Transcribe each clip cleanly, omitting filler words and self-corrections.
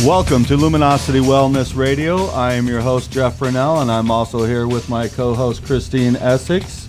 Welcome to Luminosity Wellness Radio. I am your host, Jeff Brunell, and I'm also here with my co-host, Christine Essex,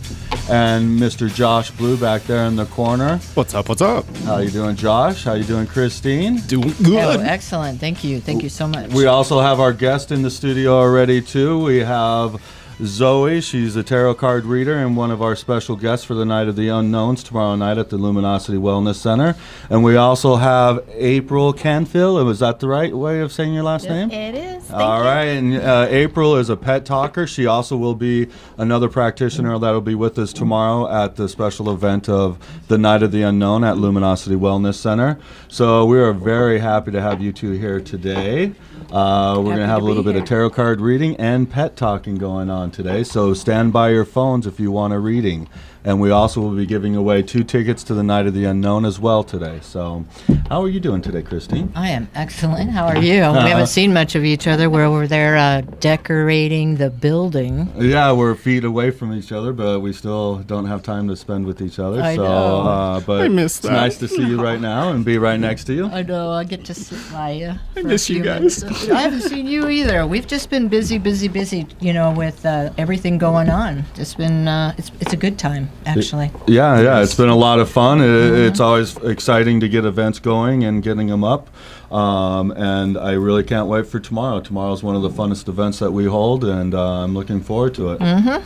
and Mr. Josh Blue back there in the corner. What's up, what's up? How you doing, Josh? How you doing, Christine? Doing good. Oh, excellent. Thank you so much. We also have our guest in the studio already, too. We have Zoe. She's a tarot card reader and one of our special guests for the Night of the Unknowns tomorrow night at the Luminosity Wellness Center. And we also have April Canfield. Was that the right way of saying your last name? It is. All right. And April is a pet talker. She also will be another practitioner that will be with us tomorrow at the special event of the Night of the Unknown at Luminosity Wellness Center. So we are very happy to have you two here today. We're going to have a little bit of tarot card reading and pet talking going on today. So stand by your phones if you want a reading. And we also will be giving away 2 tickets to the Night of the Unknown as well today. So how are you doing today, Christine? I am excellent. How are you? We haven't seen much of each other. We're there decorating the building. Yeah, we're feet away from each other, but we still don't have time to spend with each other. I know. But I miss it's that. nice to see you right now and be right next to you. I know. I get to sit by you. I miss you guys. I haven't seen you either. We've just been busy, with everything going on. It's been, it's a good time, actually. Yeah, it's been a lot of fun. It's always exciting to get events going and getting them up. And I really can't wait for tomorrow. Tomorrow's one of the funnest events that we hold, and I'm looking forward to it. I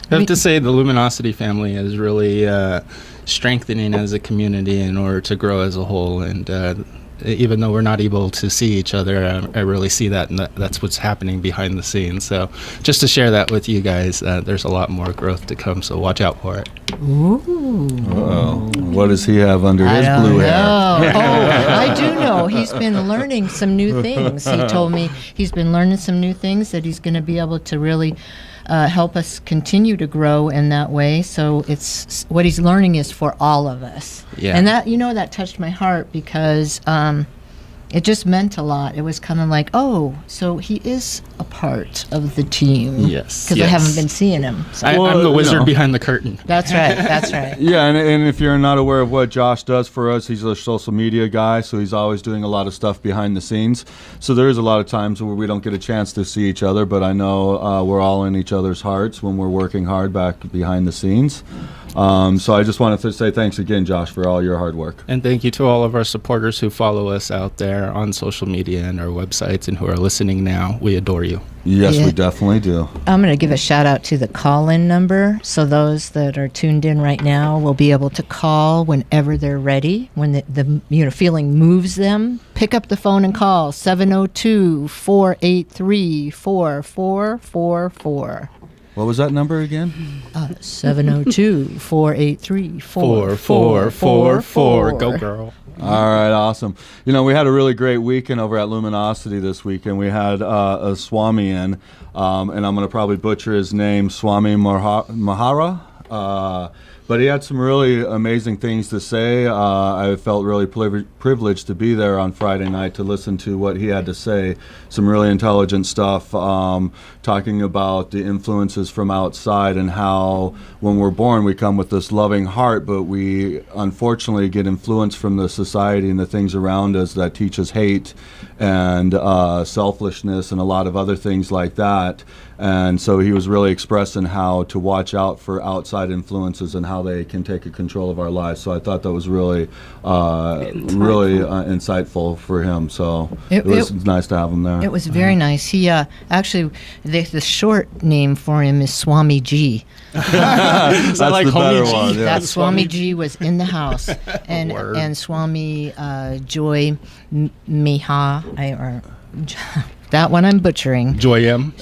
have to say the Luminosity family is really strengthening as a community in order to grow as a whole. And even though we're not able to see each other, I really see that, and that's what's happening behind the scenes. So just to share that with you guys, there's a lot more growth to come, so watch out for it. Ooh. Uh-oh. What does he have under his blue hair? I do know. He's been learning some new things. He told me he's been learning some new things that he's going to be able to really help us continue to grow in that way. So it's what he's learning is for all of us. Yeah. And that, that touched my heart because it just meant a lot. It was kind of like, oh, so he is a part of the team. Yes. Because I haven't been seeing him. So. I'm the wizard behind the curtain. That's right. Yeah, and if you're not aware of what Josh does for us, he's a social media guy, so he's always doing a lot of stuff behind the scenes. So there is a lot of times where we don't get a chance to see each other, but I know we're all in each other's hearts when we're working hard back behind the scenes. So I just wanted to say thanks again, Josh, for all your hard work. And thank you to all of our supporters who follow us out there on social media and our websites and who are listening now. We adore you. Yes, we definitely do. I'm going to give a shout out to the call-in number. So those that are tuned in right now will be able to call whenever they're ready. When the feeling moves them, pick up the phone and call 702-483-4444. What was that number again? 702-483-4444. Go, girl. All right, awesome. We had a really great weekend over at Luminosity this weekend. We had a Swami in, and I'm going to probably butcher his name, Swami Mahara. But he had some really amazing things to say. I felt really privileged to be there on Friday night to listen to what he had to say. Some really intelligent stuff, talking about the influences from outside and how when we're born we come with this loving heart, but we unfortunately get influenced from the society and the things around us that teach us hate and selfishness and a lot of other things like that. And so he was really expressing how to watch out for outside influences and how they can take control of our lives. So I thought that was really insightful for him. So it was nice to have him there. It was very nice. He actually, the short name for him is Swami G. That's like the better one. Yeah. That Swami G was in the house, and Swami Joy Miha, that one I'm butchering. Joy M.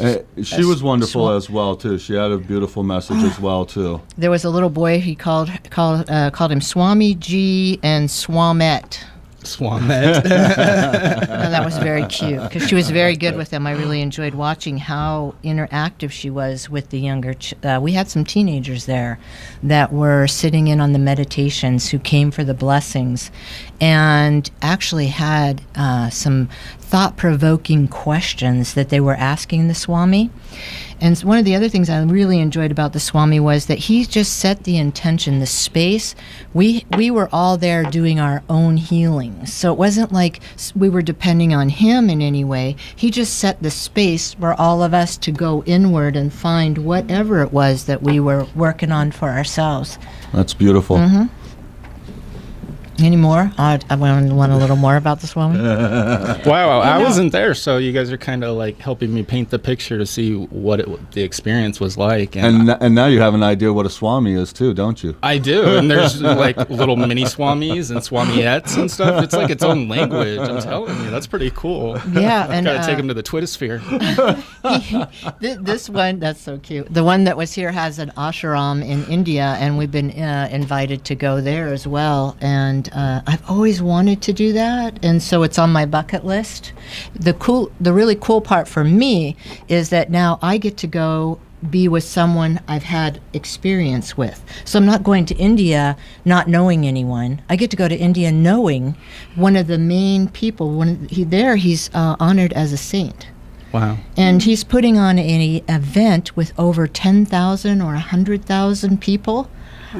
She was wonderful as well too. She had a beautiful message as well too. There was a little boy. He called him Swami G and Swamet. That was very cute because she was very good with them. I really enjoyed watching how interactive she was with the younger. We had some teenagers there that were sitting in on the meditations who came for the blessings and actually had some thought-provoking questions that they were asking the Swami. And one of the other things I really enjoyed about the Swami was that he just set the intention, the space. We were all there doing our own healings. So it wasn't like we were depending on him in any way. He just set the space for all of us to go inward and find whatever it was that we were working on for ourselves. That's beautiful. Any more? I want a little more about the Swami. Wow, I wasn't there, so you guys are kind of like helping me paint the picture to see what the experience was like. And now you have an idea what a Swami is too, don't you? I do, and there's like little mini Swamis and Swamiettes and stuff. It's like its own language. I'm telling you, that's pretty cool. Yeah, and Gotta take him to the Twittersphere. This one, that's so cute. The one that was here has an ashram in India, and we've been invited to go there as well. And I've always wanted to do that, and so it's on my bucket list. The really cool part for me is that now I get to go be with someone I've had experience with. So I'm not going to India not knowing anyone. I get to go to India knowing one of the main people. He's honored as a saint. Wow. And he's putting on an event with over 10,000 or 100,000 people,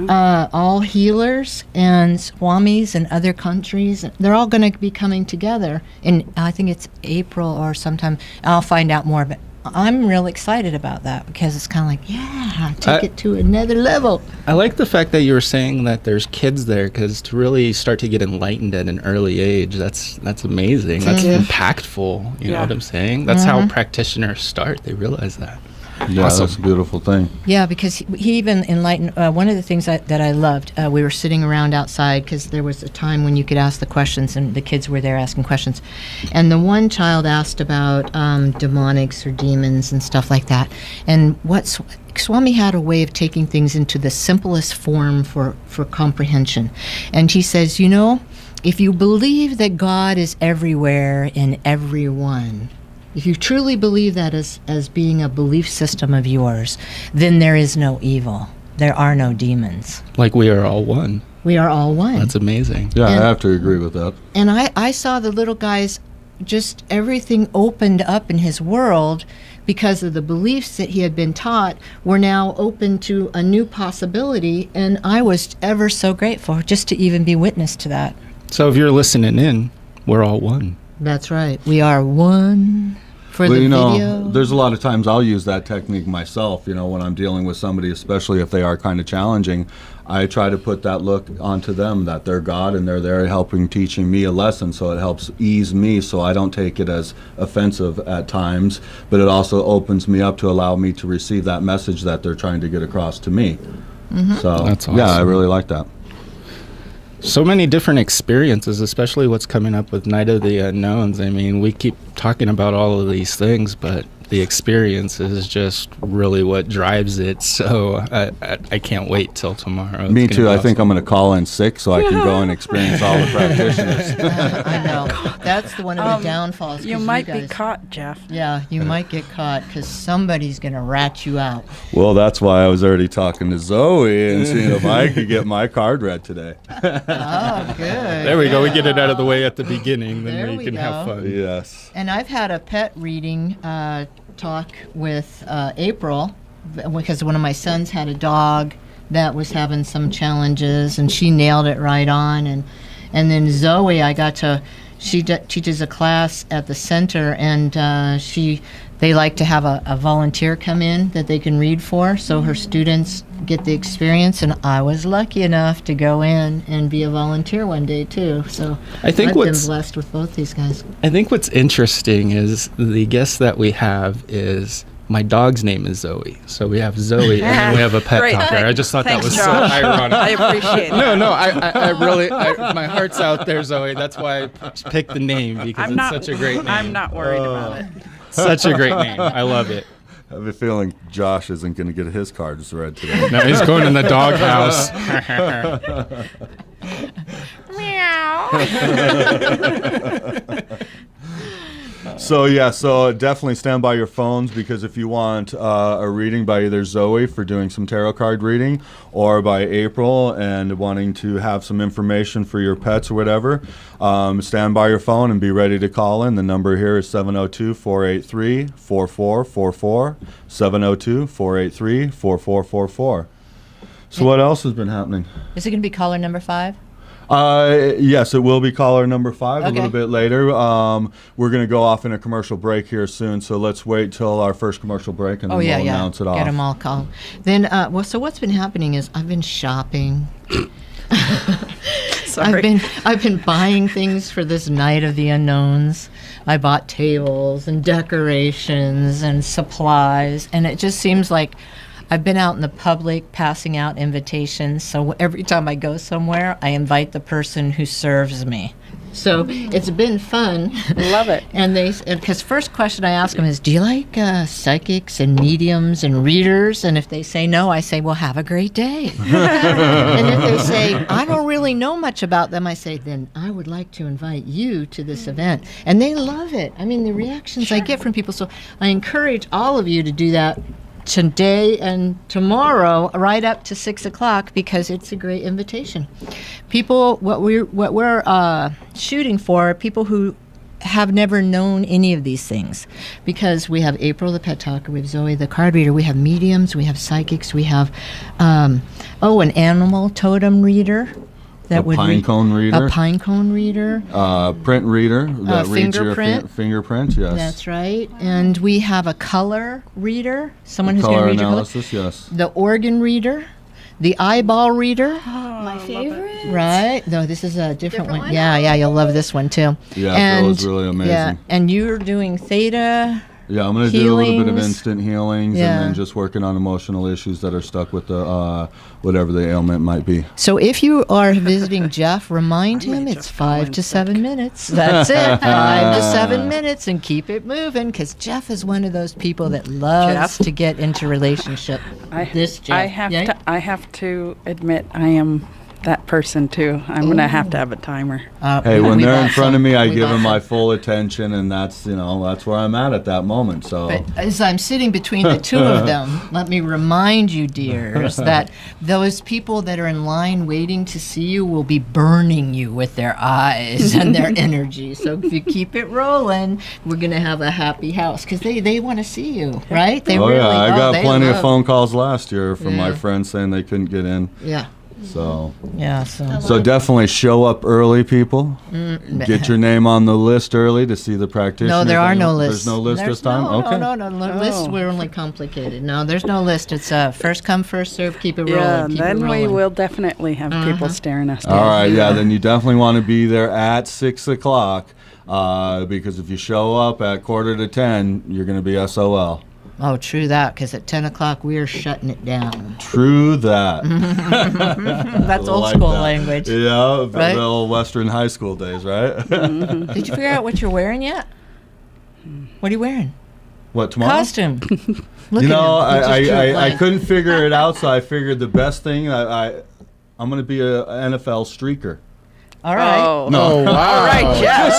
all healers and swamis in other countries. They're all going to be coming together. And I think it's April or sometime. I'll find out more. But I'm real excited about that because it's kind of like, yeah, take it to another level. I like the fact that you were saying that there's kids there, because to really start to get enlightened at an early age, that's amazing. That's impactful. You know what I'm saying? That's how practitioners start. They realize that. Yeah, Awesome. that's a beautiful thing. Yeah, because he even enlightened. One of the things that I loved, we were sitting around outside because there was a time when you could ask the questions, and the kids were there asking questions. And the one child asked about demonics or demons and stuff like that. And Swami had a way of taking things into the simplest form for comprehension. And he says, if you believe that God is everywhere in everyone, if you truly believe that as being a belief system of yours, then there is no evil. There are no demons. Like we are all one. We are all one. That's amazing. Yeah, I have to agree with that. And I saw the little guys, just everything opened up in his world because of the beliefs that he had been taught were now open to a new possibility. And I was ever so grateful just to even be witness to that. So if you're listening in, we're all one. That's right. We are one. For the video. There's a lot of times I'll use that technique myself, when I'm dealing with somebody, especially if they are kind of challenging. I try to put that look onto them that they're God and they're there helping, teaching me a lesson, so it helps ease me so I don't take it as offensive at times, but it also opens me up to allow me to receive that message that they're trying to get across to me. So, That's awesome. Yeah, I really like that. So many different experiences, especially what's coming up with Night of the Unknowns. I mean, we keep talking about all of these things, but the experience is just really what drives it. So I can't wait till tomorrow. Me too. I think I'm going to call in sick so I can go and experience all the practitioners. I know. That's the one of the downfalls. 'cause You might be guys- caught, Jeff. Yeah, you might get caught because somebody's going to rat you out. Well, that's why I was already talking to Zoe and seeing if I could get my card read today. Oh, good. There we go. We get it out of the way at the beginning, then There we we can have go. fun. Yes. And I've had a pet reading talk with April because one of my sons had a dog that was having some challenges, and she nailed it right on. And then Zoe, she teaches a class at the center, and they like to have a volunteer come in that they can read for, so her students get the experience. And I was lucky enough to go in and be a volunteer one day too. So I think I've been what's- blessed with both these guys. I think what's interesting is the guest that we have is my dog's name is Zoe. So we have Zoe and then we have a pet Great. talker. I just thought Thanks, that was Josh. so ironic. I appreciate it. No, I really, my heart's out there, Zoe. That's why I picked the name, because it's such a great name. I'm not worried about it. Such a great name. I love it. I have a feeling Josh isn't going to get his cards read today. No, he's going in the doghouse. So definitely stand by your phones, because if you want a reading by either Zoe for doing some tarot card reading, or by April and wanting to have some information for your pets or whatever, stand by your phone and be ready to call in. The number here is 702-483-4444, 702-483-4444. So what else has been happening? Is it going to be caller number 5? Yes, it will be caller number 5 a Okay. little bit later. We're going to go off in a commercial break here soon, so let's wait till our first commercial break and then we'll announce it off. Get them all called. Then, so what's been happening is I've been shopping. Sorry. I've been buying things for this night of the unknowns. I bought tables and decorations and supplies, and it just seems like I've been out in the public passing out invitations. So every time I go somewhere, I invite the person who serves me. So it's been fun. Love it. And because first question I ask them is, do you like psychics and mediums and readers? And if they say no, I say, well, have a great day. And if they say, I don't really know much about them, I say, then I would like to invite you to this event. And they love it. I mean, the reactions I get from people. So I encourage all of you to do that today and tomorrow, right up to 6 o'clock, because it's a great invitation. People, what we're shooting for are people who have never known any of these things, because we have April the pet talker, we have Zoe the card reader, we have mediums, we have psychics, we have an animal totem reader. A pine cone reader. A pine cone reader. Print reader that reads your Fingerprint. fingerprint. Yes. That's right. And we have a color reader, someone who's going to Color read your color. analysis. Yes. The organ reader, the eyeball reader. My favorite. Right? No, this is a different one. Yeah, you'll love this one too. Yeah, and, that was really amazing. Yeah, and you're doing theta. Yeah, I'm going to do a little bit of healings. instant healings, Yeah. and then just working on emotional issues that are stuck with the whatever the ailment might be. So if you are visiting Jeff, remind him it's 5 to 7 minutes. That's it. 5 to 7 minutes, and keep it moving, because Jeff is one of those people that loves Jeff? to get into relationship. This Jeff. I have to admit, I am that person too. I'm gonna have to have a timer. Hey, when we they're in bought front of some. me, I We give bought them my some. full attention, and that's where I'm at that moment. So. But as I'm sitting between the two of them, let me remind you, dears, that those people that are in line waiting to see you will be burning you with their eyes and their energy. So if you keep it rolling, we're going to have a happy house, because they want to see you, right? They Oh really yeah, I got they plenty of love- phone calls last year from my Yeah. friends saying they couldn't get in. Yeah, So. yeah. So definitely show up early, people. Get your name on the list early to see the practitioner. No, there are no lists. There's no list this time? Okay. No. Lists were only complicated. No, there's no list. It's first come, first serve. Keep it rolling. Yeah, Keep then it we rolling. will definitely have people staring us down. All right, yeah, then you definitely want to be there at 6 o'clock, because if you show up at 9:45, you're going to be SOL. Oh, true that, because at 10 o'clock we are shutting it down. True that. That's old Like school that. language. Yeah, Right? the old Western high school days, right? Did you figure out what you're wearing yet? What are you wearing? What, tomorrow? Costume. Look You know, at him. He just drew a I blank. couldn't figure it out, so I figured the best thing, I'm going to be a NFL streaker. All right. Oh, No. All right, Jeff.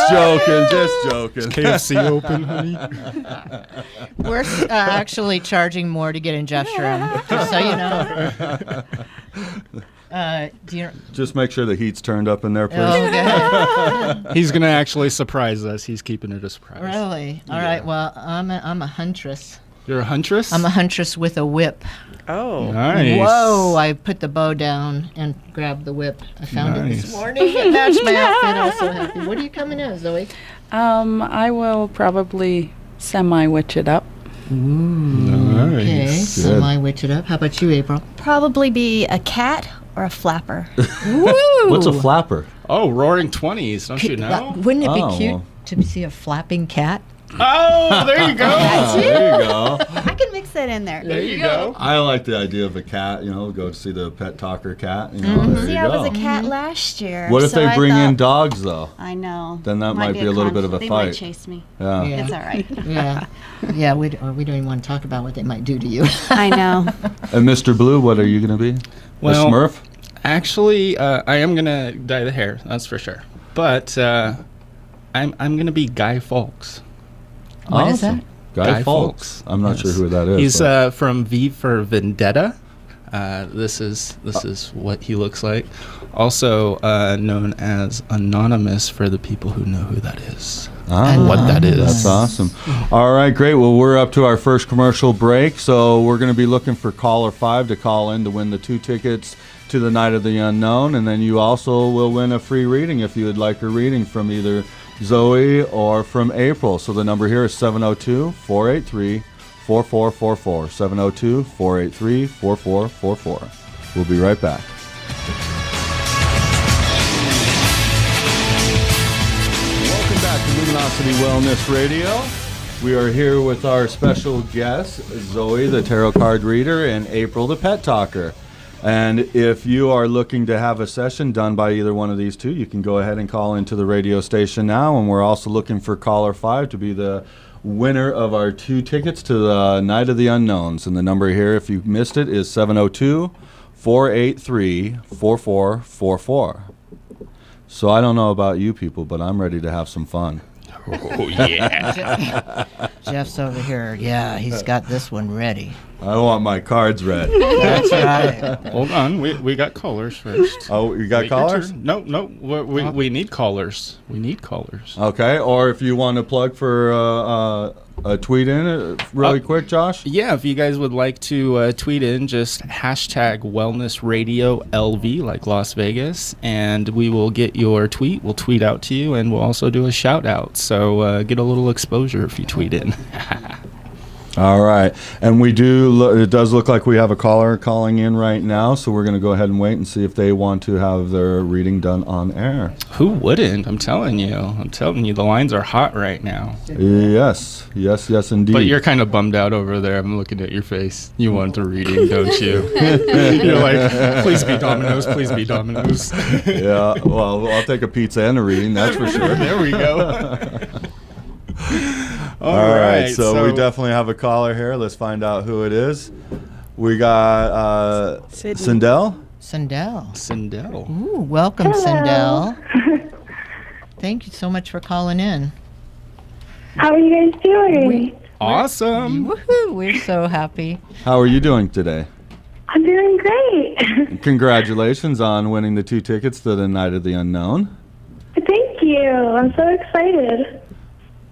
Just joking. KFC open, honey. We're actually charging more to get in Jeff's room, just so you know. Do you? Just make sure the heat's turned up in there, please. Oh, good. He's gonna actually surprise us. He's keeping it a surprise. Really? All right. Well, I'm a huntress. You're a huntress? I'm a huntress with a whip. Oh, Nice. Whoa! I put the bow down and grabbed the whip. I found it this Nice. morning. It matched my outfit. I was so happy. What are you coming as, Zoe? I will probably semi-witch it up. Nice. Okay, so I witch it up. How about you, April? Probably be a cat or a flapper. Woo! What's a flapper? Oh, Roaring 20s, don't you know? Wouldn't it be Oh, cute well. to see a flapping cat? Oh, there you go. There you go. I can mix that in there. There you go. I like the idea of a cat, go to see the pet talker cat. There See, you I go. was a cat last year. What if so they I bring in thought- dogs, though? I know. Then that might be a little bit of a They fight. might chase me. Yeah. Yeah. It's all right. Yeah, yeah. We don't even want to talk about what they might do to you. I know. And Mr. Blue, what are you going to be? Well, a Smurf? Actually, I am gonna dye the hair. That's for sure. But I'm gonna be Guy Fawkes. What is Awesome. that? Guy Fawkes. I'm not sure who that is. He's but- from V for Vendetta. This is what he looks like. Also known as Anonymous for the people who know who that is. What that is. That's awesome. All right, great. Well, we're up to our first commercial break, so we're going to be looking for caller 5 to call in to win the 2 tickets to the Night of the Unknown, and then you also will win a free reading if you would like a reading from either Zoe or from April. So the number here is 702-483-4444. 702-483-4444. We'll be right back. Welcome back to Luminosity Wellness Radio. We are here with our special guests, Zoe, the tarot card reader, and April, the pet talker. And if you are looking to have a session done by either one of these two, you can go ahead and call into the radio station now. And we're also looking for caller 5 to be the winner of our 2 tickets to the Night of the Unknowns. And the number here, if you missed it, is 702-483-4444. So I don't know about you people, but I'm ready to have some fun. Oh, yeah. Jeff's over here. Yeah, he's got this one ready. I want my cards read. That's right. Hold on. We got callers first. Oh, you got Wait your callers? turn. No. We need callers. We need callers. Okay, or if you want to plug for a tweet in really quick, Josh? Yeah, if you guys would like to tweet in, just hashtag Wellness Radio LV, like Las Vegas, and we will get your tweet. We'll tweet out to you, and we'll also do a shout out. So get a little exposure if you tweet in. All right, and we do. It does look like we have a caller calling in right now, so we're going to go ahead and wait and see if they want to have their reading done on air. Who wouldn't? I'm telling you, the lines are hot right now. Yes, indeed. But you're kind of bummed out over there. I'm looking at your face. You want the reading, don't you? You're like, please be Domino's, please be Domino's. Yeah, well, I'll take a pizza and a reading, that's for sure. There we go. All right, so we definitely have a caller here. Let's find out who it is. We got Sindel. Sindel. Ooh, welcome, Sindel. Thank you so much for calling in. How are you guys doing? Awesome. Woohoo! We're so happy. How are you doing today? I'm doing great. Congratulations on winning the 2 tickets to the Night of the Unknown. Thank you. I'm so excited.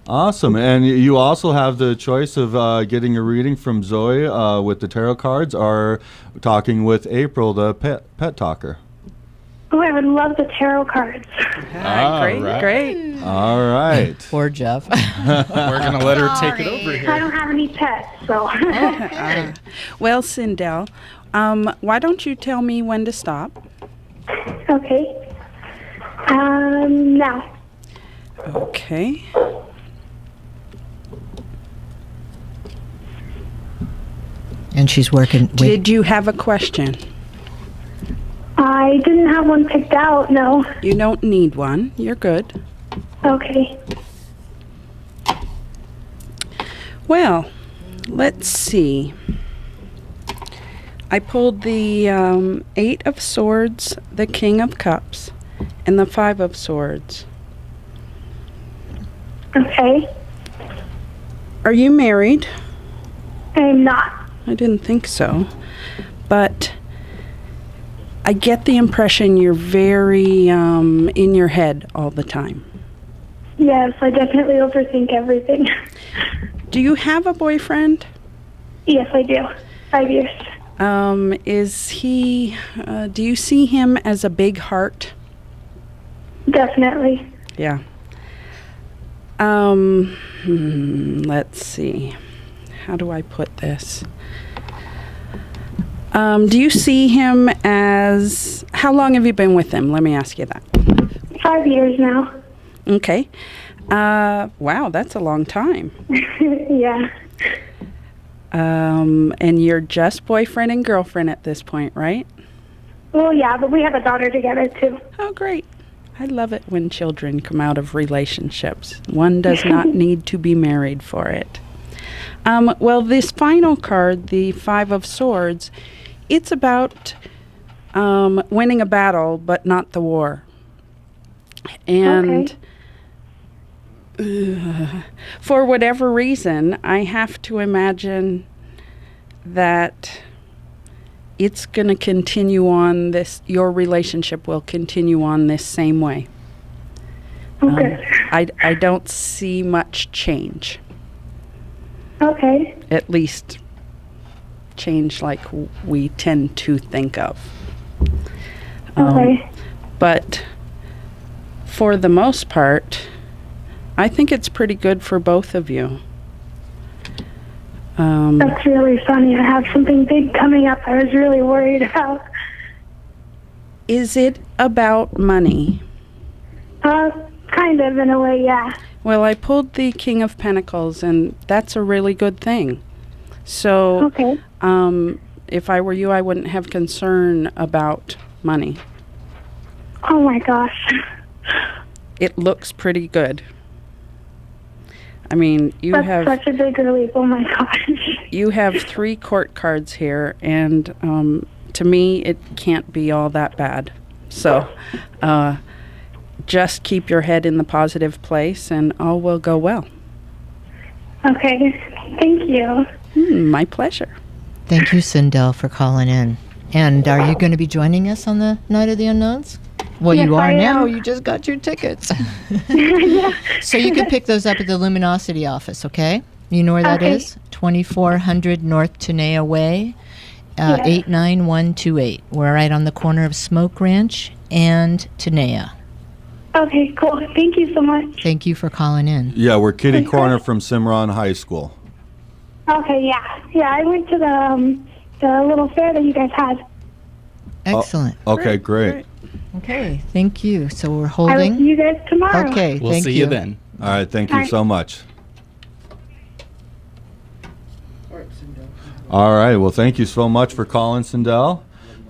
Awesome. And you also have the choice of getting a reading from Zoe with the tarot cards or talking with April, the pet talker. Oh, I would love the tarot cards. Great. All right. Poor Jeff. We're going to let her take it over I here. don't have any pets, so. Well, Sindel, why don't you tell me when to stop? Okay. Now. Okay. And she's working. Did you have a question? I didn't have one picked out, no. You don't need one. You're good. Okay. Well, let's see. I pulled the 8 of Swords, the King of Cups, and the 5 of Swords. Okay. Are you married? I'm not. I didn't think so. But I get the impression you're very in your head all the time. Yes, I definitely overthink everything. Do you have a boyfriend? Yes, I do. 5 years. Is he, do you see him as a big heart? Definitely. Yeah. Let's see. How do I put this? Do you see him as... How long have you been with him? Let me ask you that. 5 years now. Okay. Wow, that's a long time. Yeah. And you're just boyfriend and girlfriend at this point, right? Well, yeah, but we have a daughter together, too. Oh, great. I love it when children come out of relationships. One does not need to be married for it. Well, this final card, the 5 of Swords, it's about winning a battle, but not the war. And For whatever reason, I have to imagine that it's going to continue on this, your relationship will continue on this same way. Okay. I don't see much change, Okay. at least change like we tend to think of. Okay. But for the most part, I think it's pretty good for both of you. That's really funny. I have something big coming up I was really worried about. Is it about money? Kind of, in a way, yeah. Well, I pulled the King of Pentacles, and that's a really good thing. So, Okay. if I were you, I wouldn't have concern about money. Oh my gosh. It looks pretty good. I mean, you That's have such a big relief. Oh my gosh. you have 3 court cards here, and to me, it can't be all that bad. So, just keep your head in the positive place, and all will go well. Okay. Thank you. My pleasure. Thank you, Sindel, for calling in. And are you going to be joining us on the Night of the Unknowns? Well, Yes, you are I now. am. You just got your tickets. So you can pick those up at the Luminosity office, okay? You know where that Okay. is? 2400 North Tenaya Way, Yes. 89128. We're right on the corner of Smoke Ranch and Tenaya. Okay, cool. Thank you so much. Thank you for calling in. Yeah, we're kitty Okay. corner from Cimarron High School. Okay, yeah. Yeah, I went to the little fair that you guys had. Excellent. Okay, great. Okay, thank you. So we're I will holding. see you guys tomorrow. Okay, We'll thank see you then. All right, thank you Bye. so much. All right, well, thank you so much for calling, Sindel.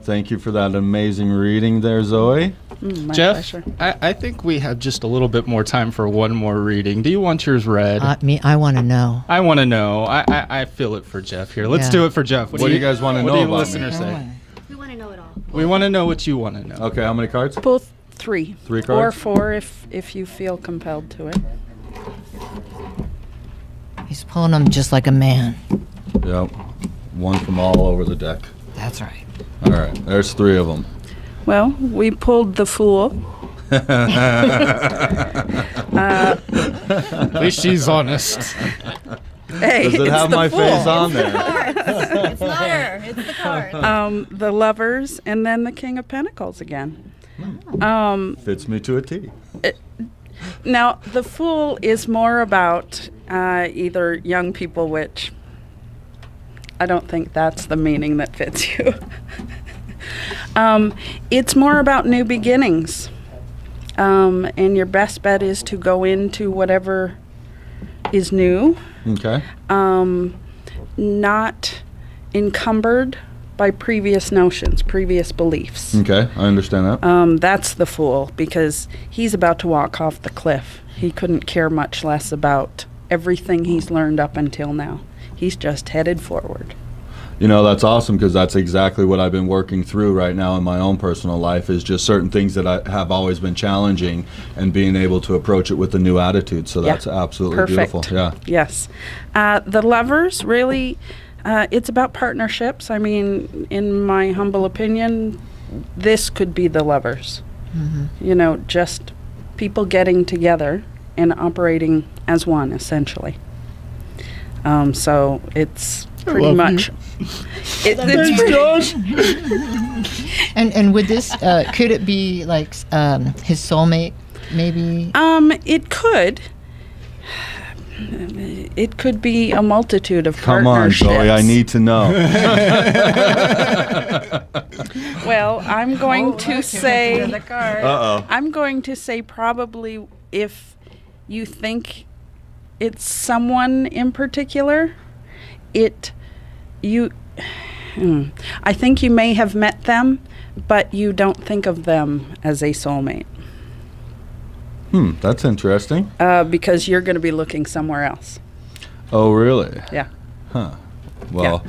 Thank you for that amazing reading there, Zoe. My Jeff, pleasure. I think we have just a little bit more time for one more reading. Do you want yours read? I want to know. I want to know. I feel it for Jeff here. Let's Yeah. do it for Jeff. What do you guys want to what know do you about me? listeners say? We want to know it all. We want to know what you want to know. Okay, how many cards? Both 3. 3 Or cards? 4 if you feel compelled to it. He's pulling them just like a man. Yep. One from all over the deck. That's right. All right, there's 3 of them. Well, we pulled the Fool. At least she's honest. Hey, Does it it's have the my Fool. face on there? It's not her. It's the card. The Lovers, and then the King of Pentacles again. Fits me to a T. Now, the Fool is more about either young people, which I don't think that's the meaning that fits you. It's more about new beginnings. And your best bet is to go into whatever is new, Okay. not encumbered by previous notions, previous beliefs. Okay, I understand that. That's the Fool, because he's about to walk off the cliff. He couldn't care much less about everything he's learned up until now. He's just headed forward. You know, that's awesome because that's exactly what I've been working through right now in my own personal life is just certain things that I have always been challenging and being able to approach it with a new attitude. So Yeah. that's absolutely Perfect. beautiful. Yeah. Yes. The Lovers, really, it's about partnerships. I mean, in my humble opinion, this could be the Lovers. You know, just people getting together and operating as one, essentially. So it's pretty love much. It's pretty, And with this, could it be like his soulmate, maybe? it could. It could be a multitude of Come on, partnerships. Zoe, I need to know. Well, I'm going to say. Uh-oh. I'm going to say probably if you think it's someone in particular, I think you may have met them, but you don't think of them as a soulmate That's interesting. because you're going to be looking somewhere else. Oh, really? Yeah. Well,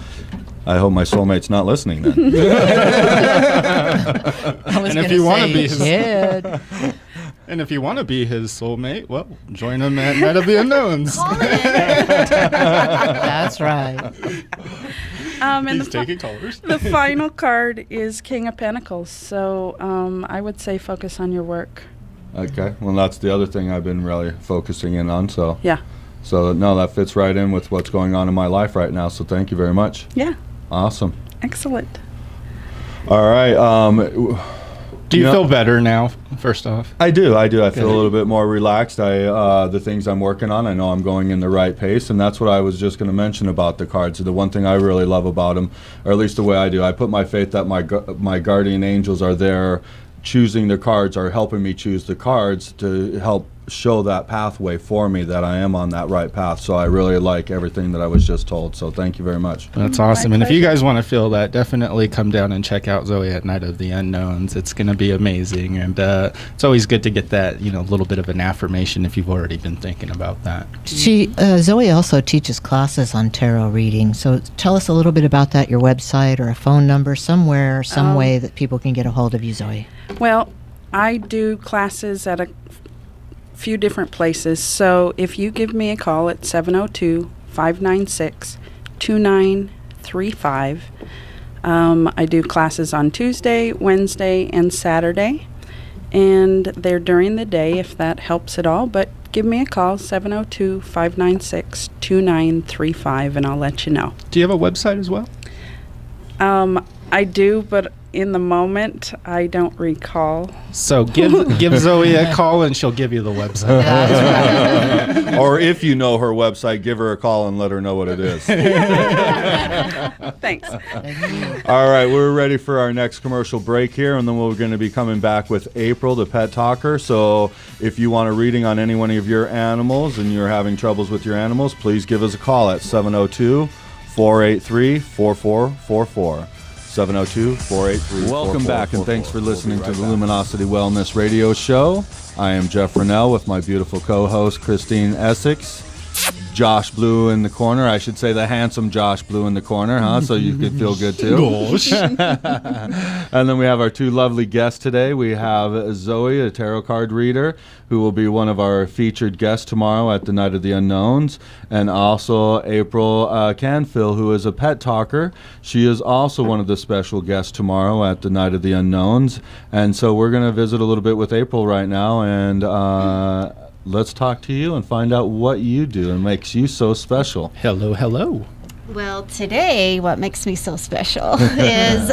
I hope my soulmate's not listening then. I was And if gonna you wanna say, be his- kid. And if you want to be his soulmate, well, join him at Night of the Unknowns. That's right. And He's taking callers. the final card is King of Pentacles. So I would say focus on your work. Okay. Well, that's the other thing I've been really focusing in on. So Yeah. no, that fits right in with what's going on in my life right now. So thank you very much. Yeah. Awesome. Excellent. All right. Do you feel better now, first off? I do. I feel a little bit more relaxed. The things I'm working on, I know I'm going in the right pace, and that's what I was just going to mention about the cards. The one thing I really love about them, or at least the way I do, I put my faith that my guardian angels are there choosing the cards, or helping me choose the cards to help show that pathway for me, that I am on that right path. So I really like everything that I was just told. So thank you very much. That's awesome. And if you guys want to feel that, definitely come down and check out Zoe at Night of the Unknowns. It's going to be amazing. And it's always good to get that, little bit of an affirmation if you've already been thinking about that. Zoe also teaches classes on tarot reading. So tell us a little bit about that, your website or a phone number, somewhere, some way that people can get a hold of you, Zoe. Well, I do classes at a few different places. So if you give me a call at 702-596-2935, I do classes on Tuesday, Wednesday, and Saturday. And they're during the day if that helps at all. But give me a call, 702-596-2935, and I'll let you know. Do you have a website as well? I do, but in the moment, I don't recall. So give Zoe a call and she'll give you the website. That's right. Or if you know her website, give her a call and let her know what it is. Thanks. All right, we're ready for our next commercial break here, and then we're going to be coming back with April, the pet talker. So if you want a reading on any one of your animals and you're having troubles with your animals, please give us a call at 702-483-4444. 702-483-4444. Welcome back, and thanks for listening to the Luminosity Wellness Radio Show. I am Jeff Rennell with my beautiful co-host, Christine Essex. Josh Blue in the corner. I should say the handsome Josh Blue in the corner, huh? So you could feel good too. Gosh. And then we have our two lovely guests today. We have Zoe, a tarot card reader, who will be one of our featured guests tomorrow at the Night of the Unknowns. And also April Canfill, who is a pet talker. She is also one of the special guests tomorrow at the Night of the Unknowns. And so we're going to visit a little bit with April right now, and let's talk to you and find out what you do and makes you so special. Hello. Well, today, what makes me so special is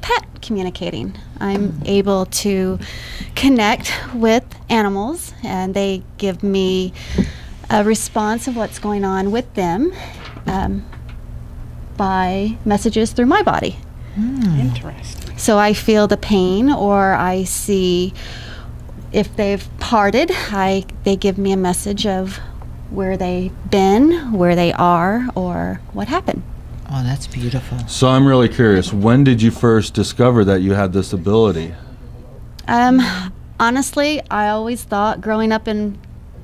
pet communicating. I'm able to connect with animals, and they give me a response of what's going on with them by messages through my body. Interesting. So I feel the pain, or I see if they've parted, they give me a message of where they've been, where they are, or what happened. Oh, that's beautiful. So I'm really curious, when did you first discover that you had this ability? Honestly, I always thought growing up in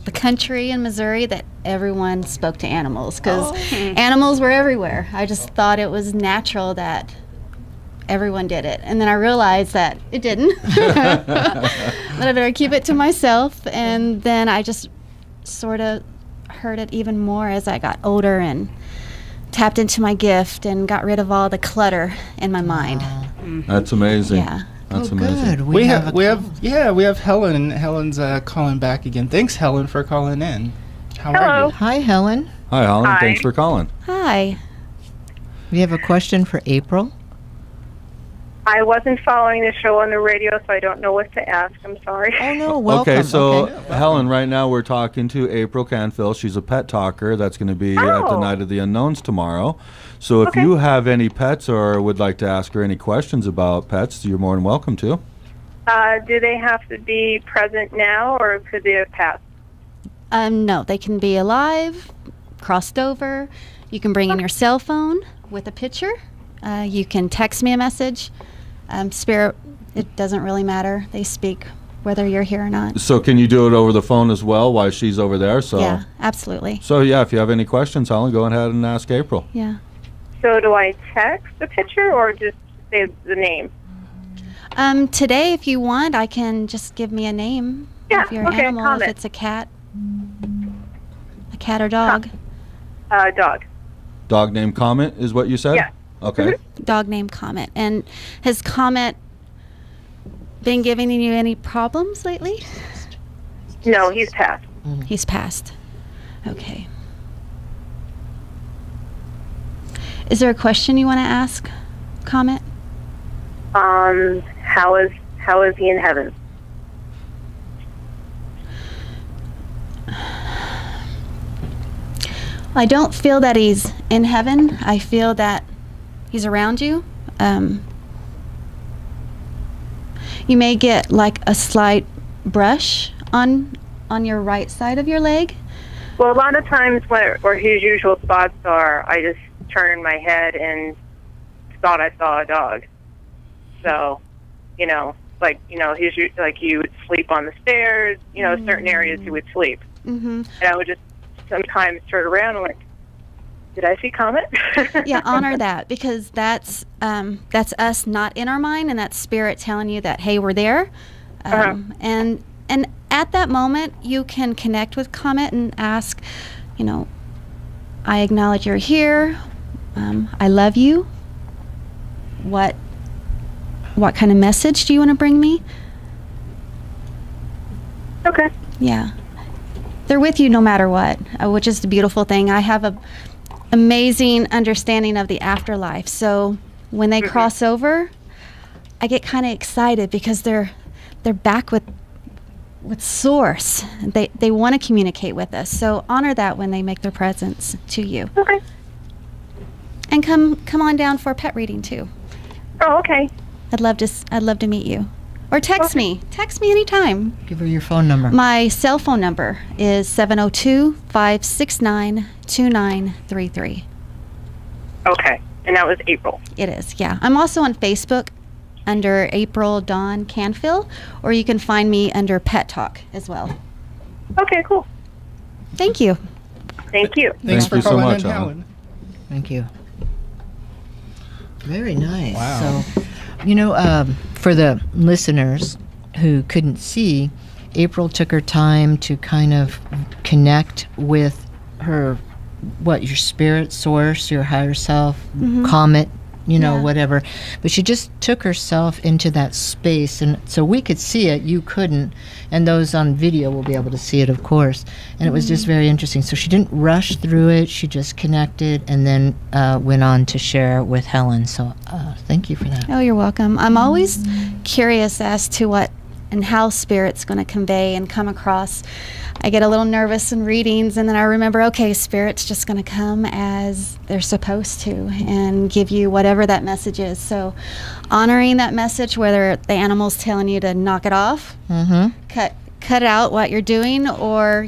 the country in Missouri that everyone spoke to animals, because animals were everywhere. I just thought it was natural that everyone did it, and then I realized that it didn't. That I better keep it to myself, and then I just sort of heard it even more as I got older and tapped into my gift and got rid of all the clutter in my mind. That's amazing. Yeah. That's Oh, amazing. good. We have Helen, and Helen's calling back again. Thanks, Helen, for calling in. How are you? Hi, Helen. Hi, Helen. Hi. Thanks for calling. Hi. We have a question for April. I wasn't following the show on the radio, so I don't know what to ask. I'm sorry. Oh, no, welcome. Okay, so Helen, right now we're talking to April Canfill. She's a pet talker. That's going to be at the Oh. Night of the Unknowns tomorrow. So if you have any pets or would like to ask her any questions about pets, you're more than welcome to. Do they have to be present now, or could they have passed? No, they can be alive, crossed over. You can bring in your cell phone with a picture. You can text me a message. Spirit, it doesn't really matter. They speak whether you're here or not. So can you do it over the phone as well while she's over there? So Yeah, absolutely. So yeah, if you have any questions, Helen, go ahead and ask April. Yeah. So do I text the picture or just say the name? Today, if you want, I can just give me a name. Yeah, of your okay, animal, Comet. if it's a cat or dog. Dog. Dog named Comet is what you said? Yeah. Okay. Dog named Comet. And has Comet been giving you any problems lately? No, he's passed. He's passed. Okay. Is there a question you want to ask, Comet? How is he in heaven? I don't feel that he's in heaven. I feel that he's around you. You may get like a slight brush on your right side of your leg. Well, a lot of times where his usual spots are, I just turned my head and thought I saw a dog. So, like he would sleep on the stairs, certain areas he would sleep. Mm-hmm. And I would just sometimes turn around and like, did I see Comet? Yeah, honor that, because that's us not in our mind, and that's spirit telling you that, hey, we're there. And at that moment, you can connect with Comet and ask, I acknowledge you're here. I love you. What kind of message do you want to bring me? Okay. Yeah. They're with you no matter what, which is the beautiful thing. I have a amazing understanding of the afterlife. So when they cross over, I get kind of excited because they're back with source. They want to communicate with us. So honor that when they make their presence to you. Okay. And come on down for a pet reading too. Oh, okay. I'd love to meet you. Or text me. Text me anytime. Give her your phone number. My cell phone number is 702-569-2933. Okay. And that was April. It is, yeah. I'm also on Facebook under April Dawn Canfield, or you can find me under Pet Talk as well. Okay, cool. Thank you. Thank you. Thanks Thank for you so calling much, in, Alan. Helen. Thank you. Very nice. Wow. So, for the listeners who couldn't see, April took her time to kind of connect with your spirit source, your higher self, Comet, Yeah. whatever. But she just took herself into that space, and so we could see it, you couldn't, and those on video will be able to see it, of course. And it was just very interesting. So she didn't rush through it, she just connected and then went on to share with Helen. So thank you for that. Oh, you're welcome. I'm always curious as to what and how spirit's going to convey and come across. I get a little nervous in readings, and then I remember, okay, spirit's just going to come as they're supposed to and give you whatever that message is. So honoring that message, whether the animal's telling you to knock it off, cut out what you're doing, or,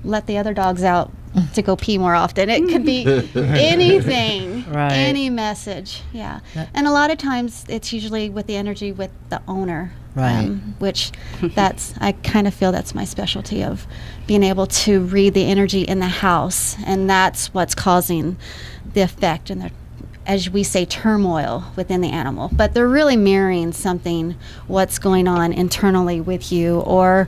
let the other dogs out to go pee more often. It could be anything, Right. any message. Yeah. And a lot of times it's usually with the energy with the owner. Right. Which I kind of feel that's my specialty, of being able to read the energy in the house, and that's what's causing the effect and the, as we say, turmoil within the animal. But they're really mirroring something, what's going on internally with you, or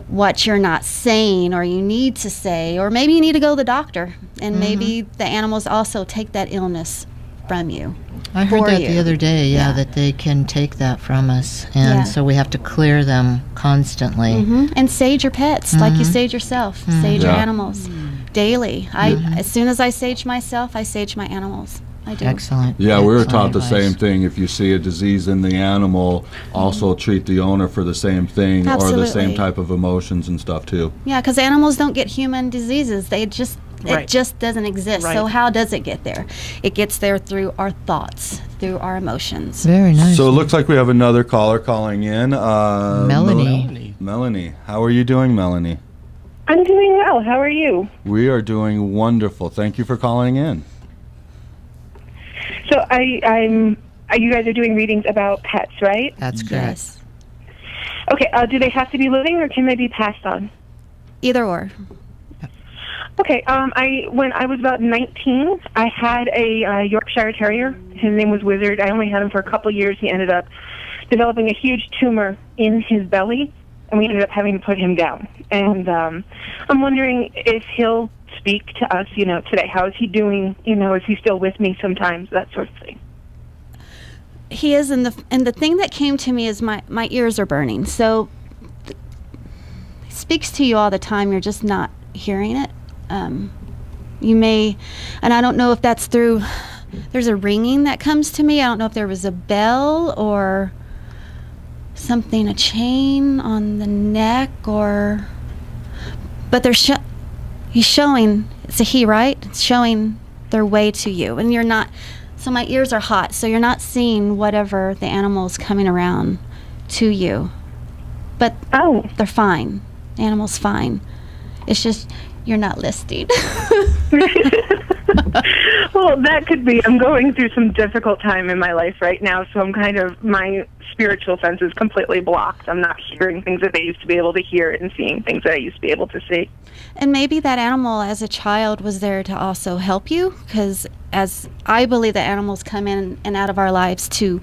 what you're not saying, or you need to say, or maybe you need to go to the doctor, and maybe the animals also take that illness from you. I heard for that you. the other day, Yeah. that they can take that from us, and Yeah. so we have to clear them constantly. And sage your pets like you sage yourself. Sage your Yeah. animals daily. As soon as I sage myself, I sage my animals. I do. Excellent. Yeah, we were Excellent taught the advice. same thing. If you see a disease in the animal, also treat the owner for the same thing or the same Absolutely. type of emotions and stuff too. Yeah, because animals don't get human diseases. Right. It just doesn't exist. So Right. how does it get there? It gets there through our thoughts, through our emotions. Very nice. So it looks like we have another caller calling in. Melanie. Melanie, how are you doing, Melanie? I'm doing well. How are you? We are doing wonderful. Thank you for calling in. So you guys are doing readings about pets, right? That's correct. Yes. Okay. Do they have to be living, or can they be passed on? Either or. Okay. When I was about 19, I had a Yorkshire Terrier. His name was Wizard. I only had him for a couple years. He ended up developing a huge tumor in his belly, and we ended up having to put him down. And I'm wondering if he'll speak to us, today. How is he doing? Is he still with me sometimes? That sort of thing. He is, and the thing that came to me is my ears are burning. So he speaks to you all the time. You're just not hearing it. You may, and I don't know if that's through. There's a ringing that comes to me. I don't know if there was a bell or something, a chain on the neck, but he's showing. It's a he, right? It's showing their way to you, and you're not. So my ears are hot, so you're not seeing whatever the animal's coming around to you. But they're fine. The animal's fine. It's just you're not listening. Well, that could be. I'm going through some difficult time in my life right now, so my spiritual sense is completely blocked. I'm not hearing things that I used to be able to hear and seeing things that I used to be able to see. And maybe that animal as a child was there to also help you, because as I believe that animals come in and out of our lives to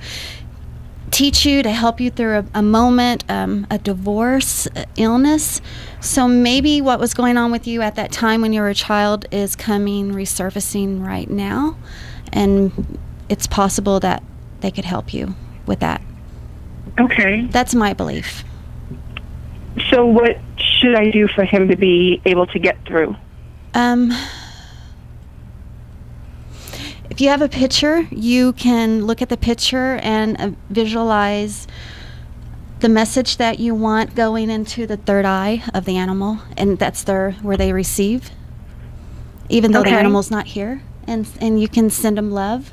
teach you, to help you through a moment, a divorce, illness. So maybe what was going on with you at that time when you were a child is resurfacing right now, and it's possible that they could help you with that. Okay. That's my belief. So what should I do for him to be able to get through? If you have a picture, you can look at the picture and visualize the message that you want going into the third eye of the animal, and that's where they receive, even though the animal's not here. And you can send them love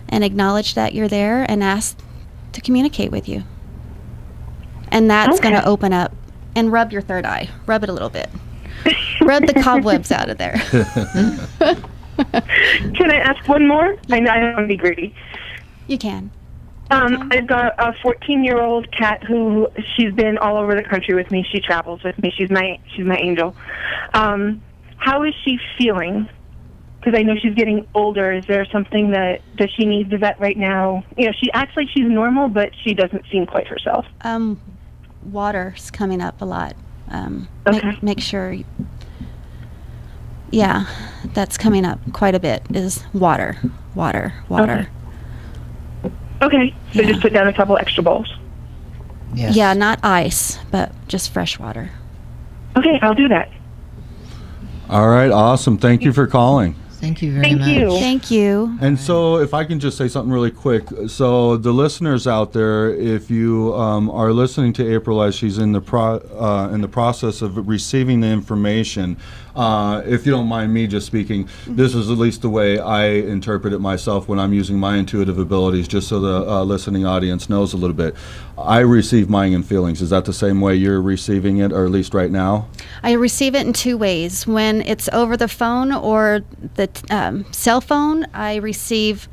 and acknowledge that you're there and ask to communicate with you. And that's going to open up. And rub your third eye. Rub it a little bit. Rub the cobwebs out of there. Can I ask one more? I don't want to be greedy. You can. I've got a 14-year-old cat she's been all over the country with me. She travels with me. She's my angel. How is she feeling? Because I know she's getting older. Is there something that she needs the vet right now? She acts like she's normal, but she doesn't seem quite herself. Water's coming up a lot. Okay. Make sure. Yeah, that's coming up quite a bit. Is water. Okay. So just put down a couple extra bowls. Yes. Yeah, not ice, but just fresh water. Okay, I'll do that. All right, awesome. Thank you for calling. Thank you very much. Thank you. And so if I can just say something really quick. So the listeners out there, if you are listening to April as she's in the process of receiving the information, if you don't mind me just speaking, this is at least the way I interpret it myself when I'm using my intuitive abilities, just so the listening audience knows a little bit. I receive mind and feelings. Is that the same way you're receiving it, or at least right now? I receive it in two ways. When it's over the phone or the cell phone, I receive,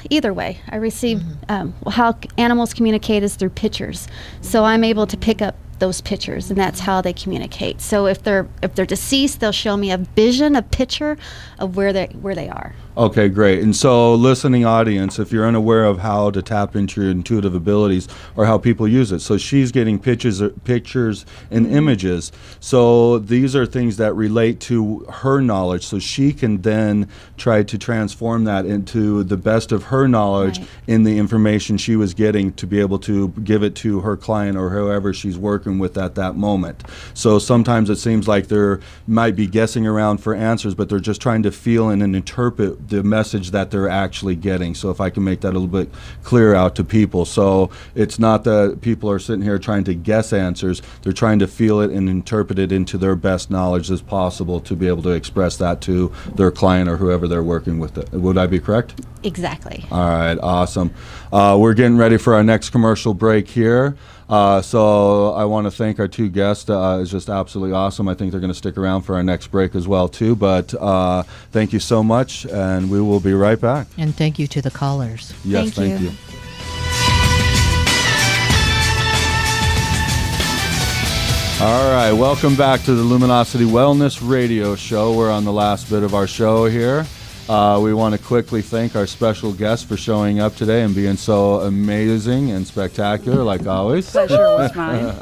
either way. I receive how animals communicate is through pictures. So I'm able to pick up those pictures, and that's how they communicate. So if they're deceased, they'll show me a picture of where they are. Okay, great. And so, listening audience, if you're unaware of how to tap into your intuitive abilities or how people use it, so she's getting pictures and images. So these are things that relate to her knowledge. So she can then try to transform that into the best of her knowledge in the information she was getting to be able to give it to her client or whoever she's working with at that moment. So sometimes it seems like they're might be guessing around for answers, but they're just trying to feel and interpret the message that they're actually getting. So if I can make that a little bit clear out to people. So it's not that people are sitting here trying to guess answers. They're trying to feel it and interpret it into their best knowledge as possible to be able to express that to their client or whoever they're working with. Would I be correct? Exactly. All right, awesome. We're getting ready for our next commercial break here. So I want to thank our two guests. It's just absolutely awesome. I think they're going to stick around for our next break as well, too. But thank you so much, and we will be right back. And thank you to the callers. Yes, Thank thank you. you. All right, welcome back to the Luminosity Wellness Radio Show. We're on the last bit of our show here. We want to quickly thank our special guests for showing up today and being so amazing and spectacular, like always. Pleasure was mine.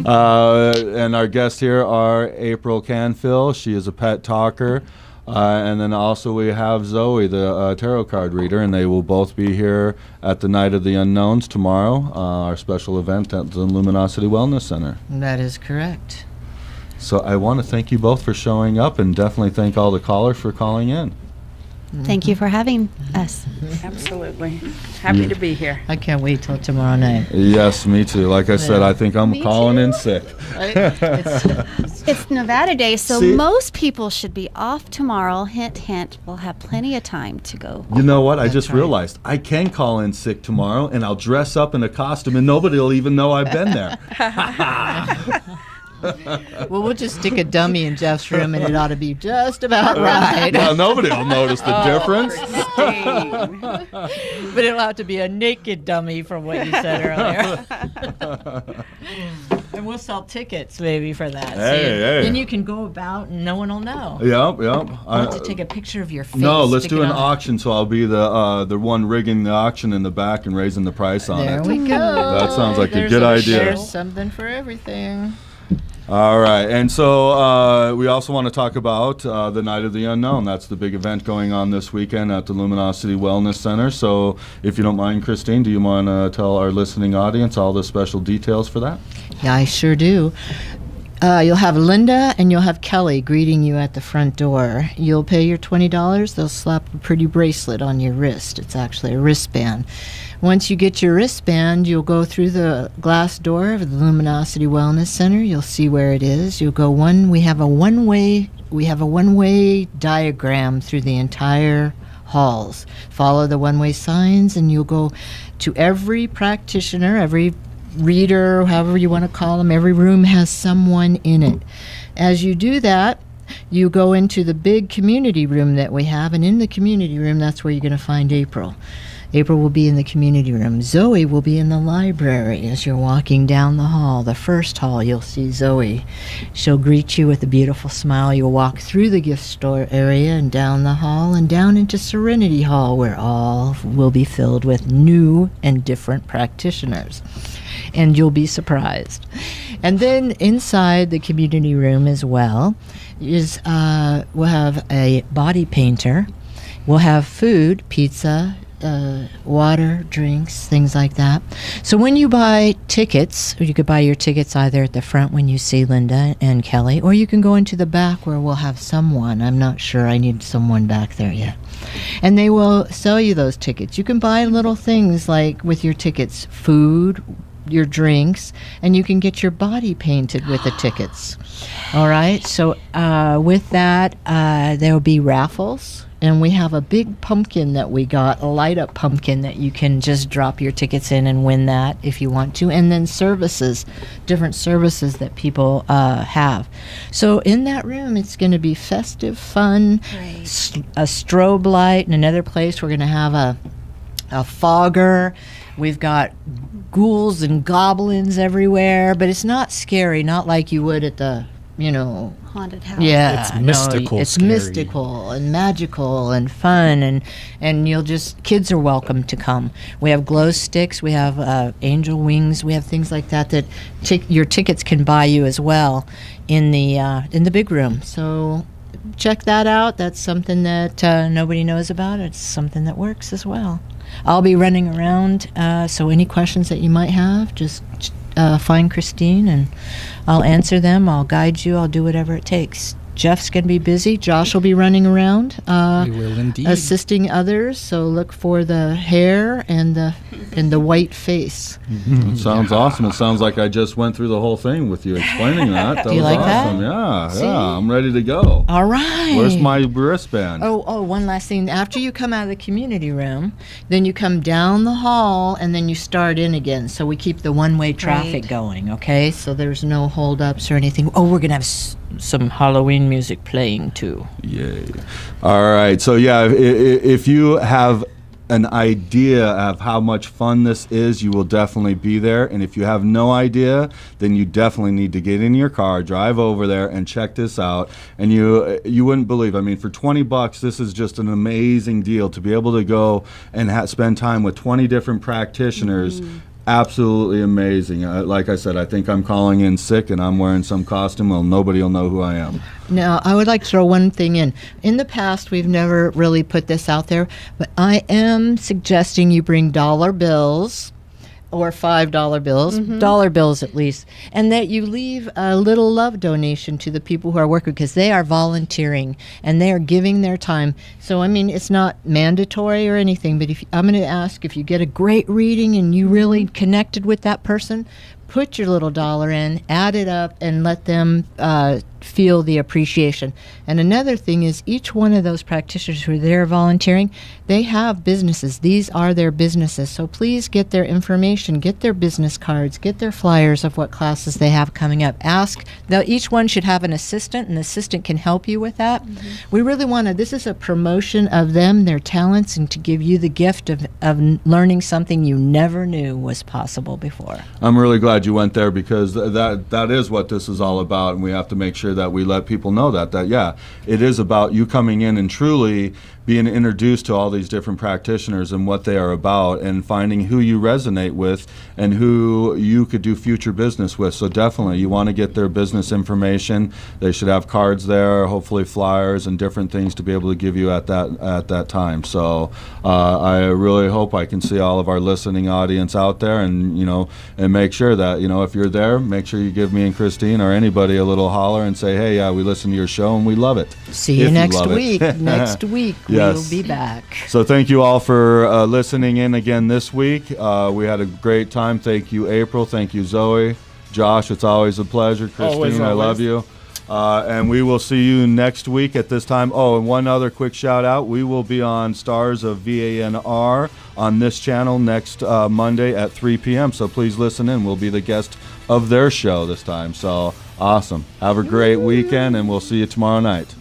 And our guests here are April Canfill. She is a pet talker. And then also we have Zoe, the tarot card reader, and they will both be here at the Night of the Unknowns tomorrow, our special event at the Luminosity Wellness Center. That is correct. So I want to thank you both for showing up, and definitely thank all the callers for calling in. Thank you for having us. Absolutely. Happy to be here. I can't wait till tomorrow night. Yes, me too. Like I said, I think I'm Me calling too. in sick. It's Nevada Day, so See- most people should be off tomorrow. Hint, hint. We'll have plenty of time to go. You know what? I just right. realized I can call in sick tomorrow, and I'll dress up in a costume, and nobody will even know I've been there. Well, we'll just stick a dummy in Jeff's room, and it ought to be just about right. Well, nobody will notice the difference. But it'll have to be a naked dummy from what you said earlier. And we'll sell tickets maybe for that. Hey. Then you can go about and no one will know. Yep. I'll have to take a picture of your face. No, let's stick do it an on. auction. So I'll be the one rigging the auction in the back and raising the price on There it. we go. That sounds like a There's good idea. There's something for everything. All right, and so we also want to talk about the Night of the Unknown. That's the big event going on this weekend at the Luminosity Wellness Center. So if you don't mind, Christine, do you want to tell our listening audience all the special details for that? Yeah, I sure do. You'll have Linda and you'll have Kelly greeting you at the front door. You'll pay your $20. They'll slap a pretty bracelet on your wrist. It's actually a wristband. Once you get your wristband, you'll go through the glass door of the Luminosity Wellness Center. You'll see where it is. You'll go we have a one-way diagram through the entire halls. Follow the one-way signs and you'll go to every practitioner, every reader, however you want to call them. Every room has someone in it. As you do that, you go into the big community room that we have, and in the community room, that's where you're going to find April. April will be in the community room. Zoe will be in the library. As you're walking down the hall, the first hall, you'll see Zoe. She'll greet you with a beautiful smile. You'll walk through the gift store area and down the hall and down into Serenity Hall, where all will be filled with new and different practitioners. And you'll be surprised. And then inside the community room as well is we'll have a body painter. We'll have food, pizza, water, drinks, things like that. So when you buy tickets, you could buy your tickets either at the front when you see Linda and Kelly, or you can go into the back where we'll have someone. I'm not sure. I need someone back there yet. And they will sell you those tickets. You can buy little things like with your tickets, food, your drinks, and you can get your body painted with the tickets. All right. So with that, there will be raffles. And we have a big pumpkin that we got, a light-up pumpkin that you can just drop your tickets in and win that if you want to. And then services, different services that people have. So in that room, it's going to be festive, fun, a strobe light. In another place, we're going to have a fogger. We've got ghouls and goblins everywhere. But it's not scary, not like you would at the, Haunted house. yeah, It's mystical, it's scary. mystical and magical and fun, and kids are welcome to come. We have glow sticks, we have angel wings, we have things like that your tickets can buy you as well in the big room. So check that out. That's something that nobody knows about. It's something that works as well. I'll be running around, so any questions that you might have, just find Christine and I'll answer them. I'll guide you. I'll do whatever it takes. Jeff's going to be busy. Josh will be running around, We will indeed. assisting others. So look for the hair and the white face. Sounds awesome. It sounds like I just went through the whole thing with you explaining that. That Do you was like that? awesome. Yeah, See? I'm ready to go. All right. Where's my wristband? Oh, one last thing. After you come out of the community room, then you come down the hall and then you start in again. So we keep the one-way traffic Right. going, okay? So there's no holdups or anything. Oh, we're going to have some Halloween music playing too. Yay. All right. So, yeah, if you have an idea of how much fun this is, you will definitely be there. And if you have no idea, then you definitely need to get in your car, drive over there, and check this out. And you wouldn't believe. I mean, for $20, this is just an amazing deal to be able to go and spend time with 20 different practitioners. Absolutely amazing. Like I said, I think I'm calling in sick and I'm wearing some costume. Well, nobody will know who I am. Now, I would like to throw one thing in. In the past, we've never really put this out there, but I am suggesting you bring dollar bills or $5 bills, dollar bills at least, and that you leave a little love donation to the people who are working, because they are volunteering and they are giving their time. So, I mean, it's not mandatory or anything, but I'm going to ask, if you get a great reading and you really connected with that person, put your little dollar in, add it up, and let them feel the appreciation. And another thing is, each one of those practitioners who are there volunteering, they have businesses. These are their businesses. So please get their information, get their business cards, get their flyers of what classes they have coming up. Ask. Now, each one should have an assistant. An assistant can help you with that. We really want to, this is a promotion of them, their talents, and to give you the gift of learning something you never knew was possible before. I'm really glad you went there, because that is what this is all about, and we have to make sure that we let people know that yeah, it is about you coming in and truly being introduced to all these different practitioners and what they are about, and finding who you resonate with and who you could do future business with. So definitely, you want to get their business information. They should have cards there, hopefully flyers and different things to be able to give you at that time. So I really hope I can see all of our listening audience out there, and and make sure that if you're there, make sure you give me and Christine or anybody a little holler and say, hey, yeah, we listen to your show and we love it. See you next week. Next week. Yes. We'll be back. So thank you all for listening in again this week. We had a great time. Thank you, April. Thank you, Zoe. Josh, it's always a pleasure. Christine, I love you. And we will see you next week at this time. Oh, and one other quick shout out. We will be on Stars of VANR on this channel next Monday at 3 p.m. So please listen in. We'll be the guest of their show this time. So awesome. Have a great weekend, and we'll see you tomorrow night.